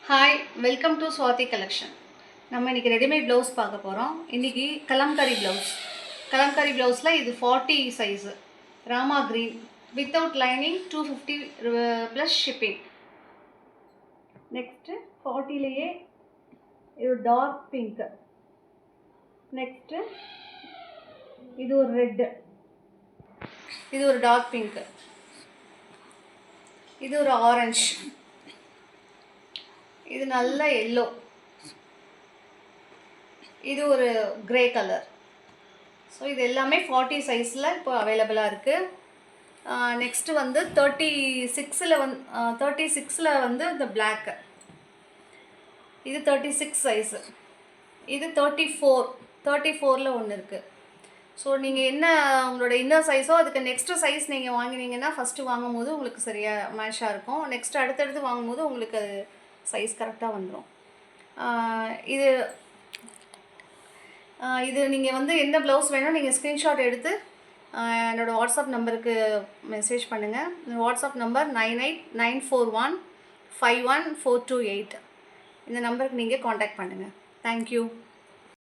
Hi, welcome to Swathi collection. நம்ம இன்றைக்கி readymade blouse பார்க்க போகிறோம். இன்றைக்கி கலம்காரி ப்ளவுஸில் இது 40 size Rama green without lining 250 plus shipping. Next 40லேயே இது டார்க் பிங்க்கு. நெக்ஸ்ட்டு இது ஒரு ரெட்டு, இது ஒரு டார்க் பிங்க்கு, இது ஒரு ஆரஞ்சு, இது நல்ல எல்லோ, இது ஒரு கிரே கலர். ஸோ இது எல்லாமே 40 சைஸில் இப்போ அவைலபிளாக இருக்குது. நெக்ஸ்ட்டு வந்து 36ல் வந்து இந்த பிளாக்கு, இது 36 சைஸு, இது 34ல் ஒன்று இருக்குது. ஸோ நீங்கள் என்ன உங்களோட இன்னர் சைஸோ அதுக்கு நெக்ஸ்ட்டு சைஸ் நீங்கள் வாங்கினீங்கன்னா ஃபஸ்ட்டு வாங்கும்போது உங்களுக்கு சரியாக மேட்சாக இருக்கும். நெக்ஸ்ட்டு அடுத்தடுத்து வாங்கும்போது உங்களுக்கு அது சைஸ் கரெக்டாக வந்துடும். இது நீங்கள் வந்து எந்த ப்ளவுஸ் வேணும் நீங்கள் ஸ்க்ரீன்ஷாட் எடுத்து என்னோடய வாட்ஸ்அப் நம்பருக்கு மெசேஜ் பண்ணுங்கள். WhatsApp number 9894151428. இந்த நம்பருக்கு நீங்கள் காண்டாக்ட் பண்ணுங்கள். தேங்க்யூ.